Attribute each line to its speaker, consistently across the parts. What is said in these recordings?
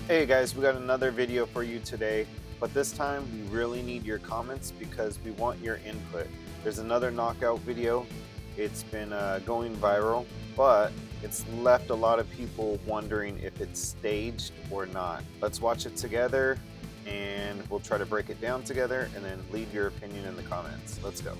Speaker 1: Hey guys, we got another video for you today, but this time we really need your comments because we want your input. There's another knockout video. It's been going viral, but it's left a lot of people wondering if it's staged or not. Let's watch it together and we'll try to break it down together and then leave your opinion in the comments. Let's go.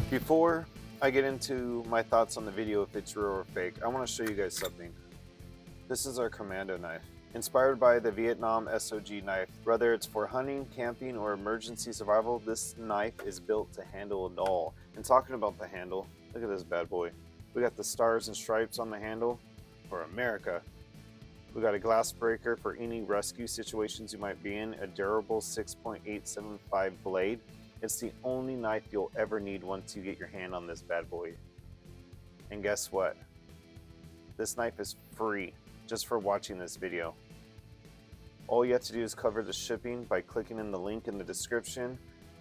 Speaker 1: Before I get into my thoughts on the video, if it's real or fake, I want to show you guys something. This is our Commando knife. Inspired by the Vietnam SOG knife. Whether it's for hunting, camping, or emergency survival, this knife is built to handle it all. And talking about the handle, look at this bad boy. We got the stars and stripes on the handle for America. We got a glass breaker for any rescue situations you might be in, a durable 6.875 blade. It's the only knife you'll ever need once you get your hand on this bad boy. And guess what? This knife is free just for watching this video. All you have to do is cover the shipping by clicking in the link in the description,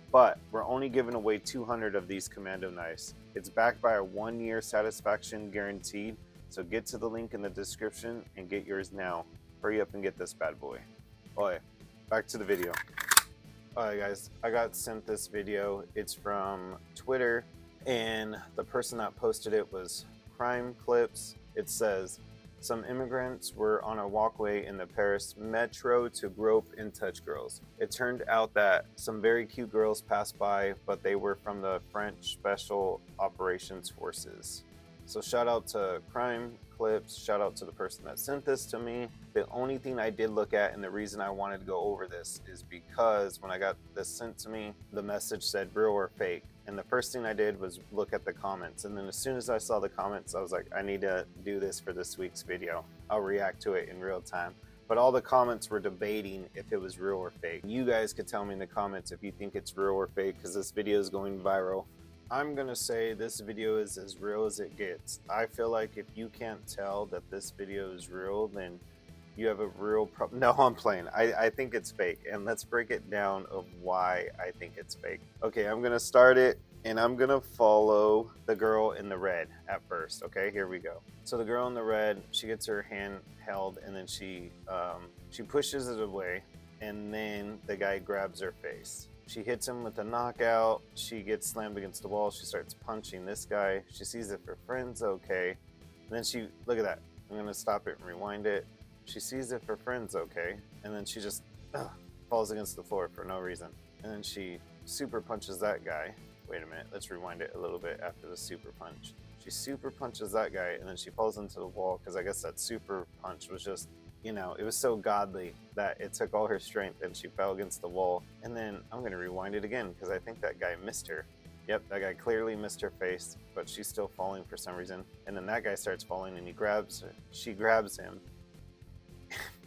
Speaker 1: but we're only giving away 200 of these Commando knives. It's backed by a 1-year satisfaction guaranteed, so get to the link in the description and get yours now. Hurry up and get this bad boy. Alright, back to the video. Alright guys, I got sent this video. It's from Twitter, and the person that posted it was Crime Clips. It says, some immigrants were on a walkway in the Paris metro to grope and touch girls. It turned out that some very cute girls passed by, but they were from the French Special Operations Forces. So shout out to Crime Clips, shout out to the person that sent this to me. The only thing I did look at, and the reason I wanted to go over this, is because when I got this sent to me, the message said real or fake. And the first thing I did was look at the comments. And then as soon as I saw the comments, I was like, I need to do this for this week's video. I'll react to it in real time. But all the comments were debating if it was real or fake. You guys could tell me in the comments if you think it's real or fake, because this video is going viral. I'm gonna say this video is as real as it gets. I feel like if you can't tell that this video is real, then you have a real problem. No, I'm playing. I think it's fake, and let's break it down of why I think it's fake. Okay, I'm gonna start it, and I'm gonna follow the girl in the red at first. Okay, here we go. So the girl in the red, she gets her hand held, and then she pushes it away, and then the guy grabs her face. She hits him with a knockout. She gets slammed against the wall. She starts punching this guy. She sees if her friend's okay. And then she, look at that. I'm gonna stop it and rewind it. She sees if her friend's okay. And then she just falls against the floor for no reason. And then she super punches that guy. Wait a minute, let's rewind it a little bit after the super punch. She super punches that guy, and then she falls into the wall, because I guess that super punch was just, you know, it was so godly that it took all her strength and she fell against the wall. And then I'm gonna rewind it again, because I think that guy missed her. Yep, that guy clearly missed her face, but she's still falling for some reason. And then that guy starts falling, and he grabs her. She grabs him,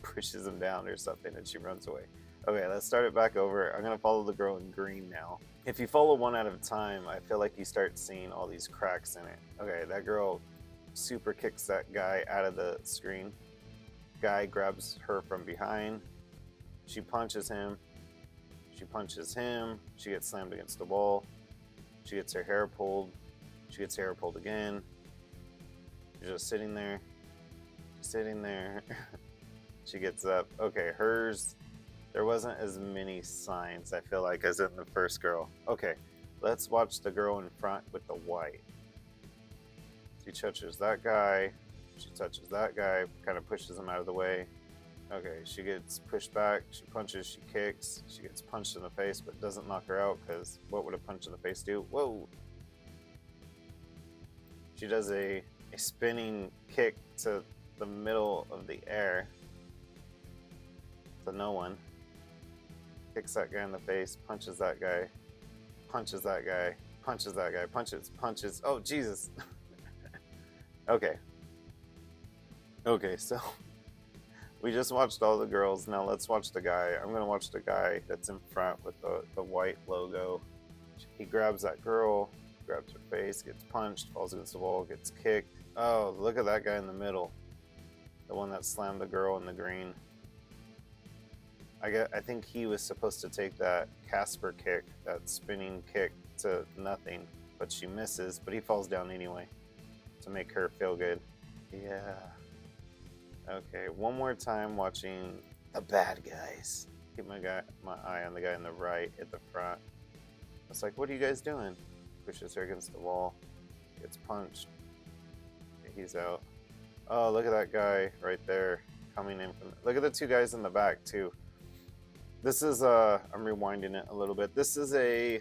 Speaker 1: pushes him down or something, and she runs away. Okay, let's start it back over. I'm gonna follow the girl in green now. If you follow one at a time, I feel like you start seeing all these cracks in it. Okay, that girl super kicks that guy out of the screen. Guy grabs her from behind. She punches him. She punches him. She gets slammed against the wall. She gets her hair pulled. She gets her hair pulled again. She's just sitting there. Sitting there. She gets up. Okay, hers, there wasn't as many signs, I feel like, as in the first girl. Okay, let's watch the girl in front with the white. She touches that guy. She touches that guy, kind of pushes him out of the way. Okay, she gets pushed back, she punches, she kicks, she gets punched in the face, but doesn't knock her out, because what would a punch in the face do? Whoa! She does a spinning kick to the middle of the air to no one. Kicks that guy in the face, punches that guy, punches that guy, punches that guy, punches. Oh, Jesus! Okay. Okay, so We just watched all the girls. Now let's watch the guy. I'm gonna watch the guy that's in front with the white logo. He grabs that girl, grabs her face, gets punched, falls against the wall, gets kicked. Oh, look at that guy in the middle. The one that slammed the girl in the green. I think he was supposed to take that Casper kick, that spinning kick to nothing, but she misses, but he falls down anyway to make her feel good. Yeah. Okay, one more time watching the bad guys. Keep my eye on the guy on the right at the front. It's like, what are you guys doing? Pushes her against the wall, gets punched. He's out. Oh, look at that guy right there coming in from. Look at the two guys in the back too. This is I'm rewinding it a little bit. This is a,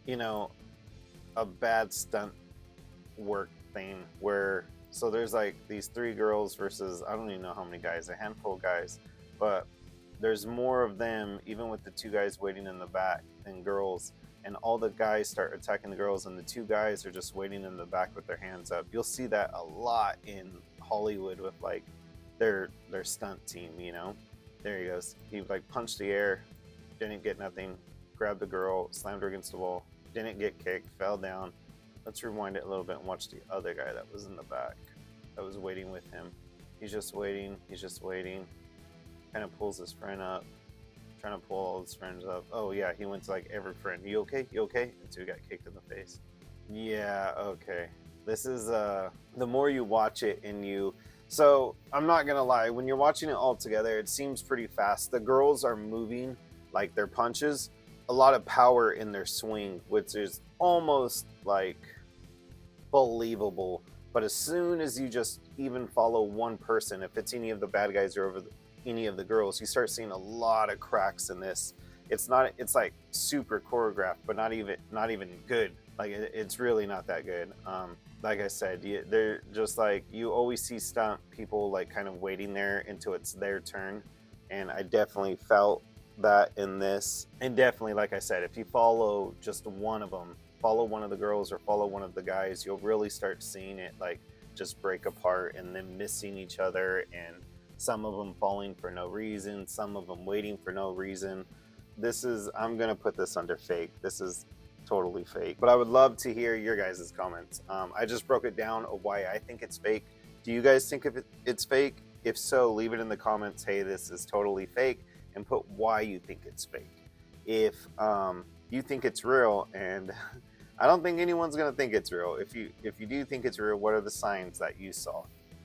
Speaker 1: you know, a bad stunt work thing where, so there's like these 3 girls versus I don't even know how many guys, a handful of guys, but there's more of them even with the 2 guys waiting in the back than girls, and all the guys start attacking the girls and the 2 guys are just waiting in the back with their hands up. You'll see that a lot in Hollywood with like their stunt team, you know. There he goes. He like punched the air, didn't get nothing, grabbed the girl, slammed her against the wall, didn't get kicked, fell down. Let's rewind it a little bit and watch the other guy that was in the back, that was waiting with him. He's just waiting, kind of pulls his friend up, trying to pull all his friends up. Oh yeah, he went to like every friend. You okay? You okay? Until he got kicked in the face. Yeah, okay. This is, the more you watch it and you, so I'm not gonna lie, when you're watching it all together, it seems pretty fast. The girls are moving like their punches, a lot of power in their swing, which is almost like believable. But as soon as you just even follow one person, if it's any of the bad guys or any of the girls, you start seeing a lot of cracks in this. It's like super choreographed, but not even good. Like it's really not that good. Like I said, they're just like, you always see stunt people like kind of waiting there until it's their turn, and I definitely felt that in this. And definitely, like I said, if you follow just one of them, follow one of the girls or follow one of the guys, you'll really start seeing it like just break apart and them missing each other, and some of them falling for no reason, some of them waiting for no reason. This is, I'm gonna put this under fake. This is totally fake, but I would love to hear your guys' comments. I just broke it down of why I think it's fake. Do you guys think it's fake? If so, leave it in the comments. Hey, this is totally fake, and put why you think it's fake. If you think it's real, and I don't think anyone's gonna think it's real. If you do think it's real, what are the signs that you saw?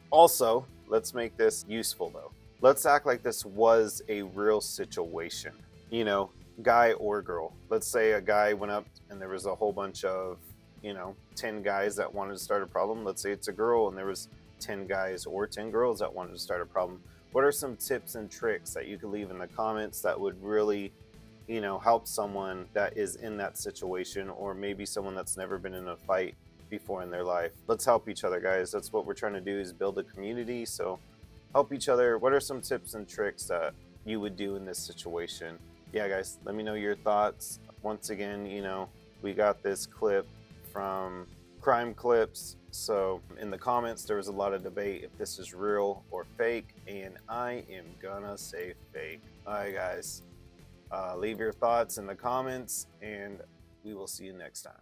Speaker 1: Also, let's make this useful though. Let's act like this was a real situation. You know, guy or girl. Let's say a guy went up and there was a whole bunch of, 10 guys that wanted to start a problem. Let's say it's a girl and there was 10 guys or 10 girls that wanted to start a problem. What are some tips and tricks that you could leave in the comments that would really, help someone that is in that situation, or maybe someone that's never been in a fight before in their life? Let's help each other, guys. That's what we're trying to do, is build a community. So help each other. What are some tips and tricks that you would do in this situation? Yeah, guys, let me know your thoughts. Once again, we got this clip from Crime Clips. So in the comments, there was a lot of debate if this is real or fake, and I am gonna say fake. All right, guys, leave your thoughts in the comments, and we will see you next time.